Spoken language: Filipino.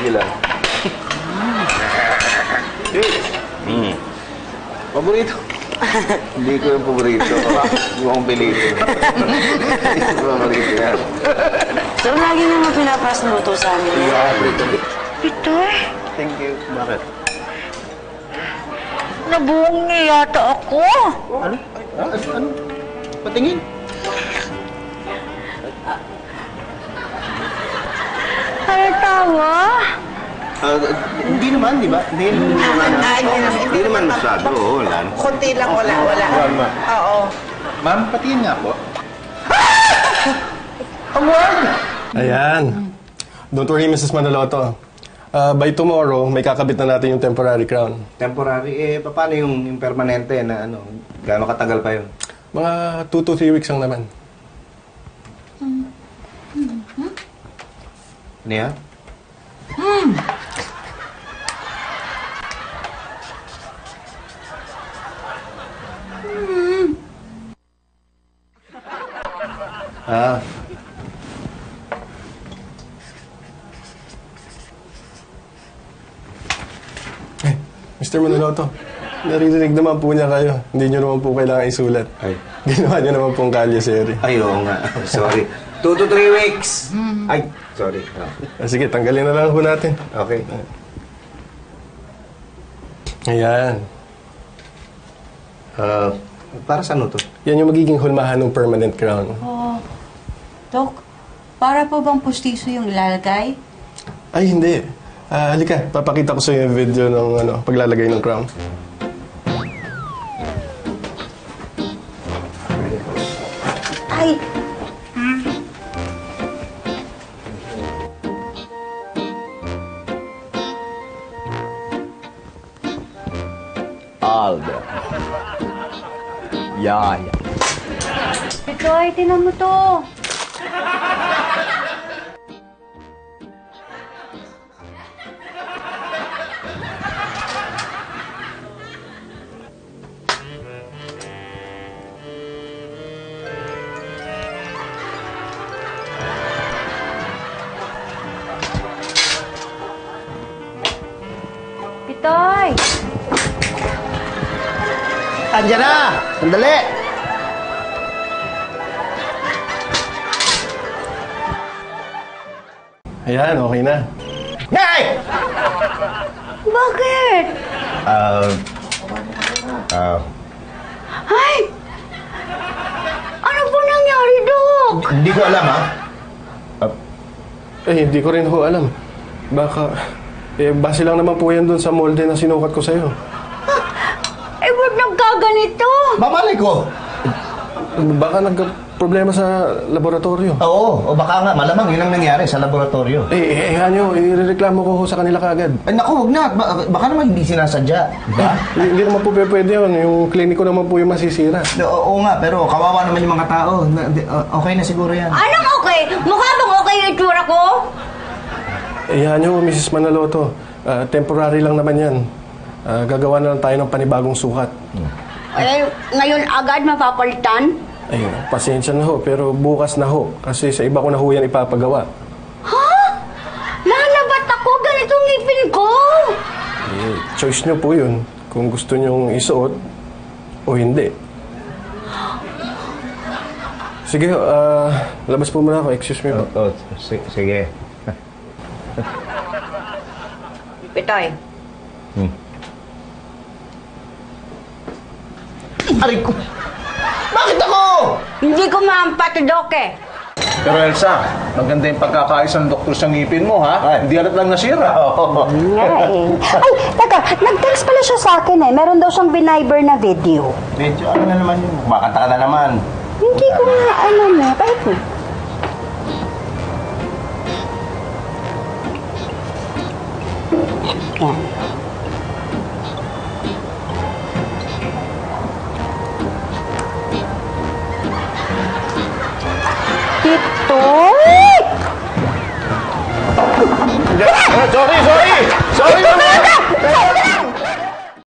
Sige lang. Paborito. Hindi ko yung paborito. Yung pilito. Paborito yan. So, lagi naman pinapasluto sa amin. Peter? Thank you. Bakit? Nabuong niya yata ako. Ano? Ano? Patingin. Ano tawa? Hindi naman, di ba? Hindi naman masyado. Wala. Kunti lang, wala. Oo. Ma'am, patingin nga po. Ayan. Don't worry, Mrs. Manaloto. By tomorrow, may kakabit na natin yung temporary crown. Temporary? Paano yung permanente na ano? Gaano katagal pa yun? Mga 2 to 3 weeks lang naman. Ano yan? Mr. Manaloto, naririnig naman po niya kayo. Hindi niyo naman po kailangan isulat. Ay. Ginawa niyo naman pong kalye, sir. Ay, oo nga. Sorry. 2 to 3 weeks. Ay, sorry. Sige, tanggalin na lang po natin. Okay. Ayan. Para saan to? Yan yung magiging hulmahan ng permanent crown. Dok, para po bang pustiso yung ilalagay? Ay, hindi. Halika, papakita ko sa iyo yung video ng paglalagay ng crown. Ay! Alda. Yaya. Peter, tinan mo to. Pitoy! Andiyan na! Sandali! Ayan, okay na. Hey! Bakit? Ay! Ano po nangyari, Dok? Hindi ko alam, ha? Hindi ko rin ho alam. Baka, base lang naman po yan dun sa molde na sinukat ko sa'yo. Eh, ba't nagkaganito? Mamalay ko! Baka nagka-problema sa laboratorio. Oo, o baka nga, malamang yun ang nangyari sa laboratorio. Ano, irereklamo ko ho sa kanila kaagad. Ay, naku, huwag na. Baka naman hindi sinasadya. Diba? Hindi naman po pwede yun. Yung kliniko naman po yung masisira. Oo nga, pero kawawa naman yung mga tao. Okay na siguro yan. Anong okay? Mukha bang okay yung itsura ko? Mrs. Manaloto. Temporary lang naman yan. Gagawa na lang tayo ng panibagong sukat. Eh, ngayon agad mapapalitan? Ayun, pasensya na ho, pero bukas na ho. Kasi sa iba ko na ho yan ipapagawa. Ha? Lalabat ako? Ganitong ngipin ko? Choice nyo po yun. Kung gusto nyong isuot o hindi. Sige, labas po muna ako. Excuse me. Sige. Pitoy. Aray ko! Bakit ako? Hindi ko maampatidok eh. Pero Elsa, maganda yung pagkakaayos ng doktor sa ngipin mo, ha? Ay. Hindi halat lang nasira. Nga eh. Ay, teka, nag-text pala siya sa akin eh. Meron daw siyang biniber na video. Medyo ano na naman yun. Kumakanta ka na naman. Hindi ko nga alam eh. Bakit mo? Yan. Sorry! Sorry,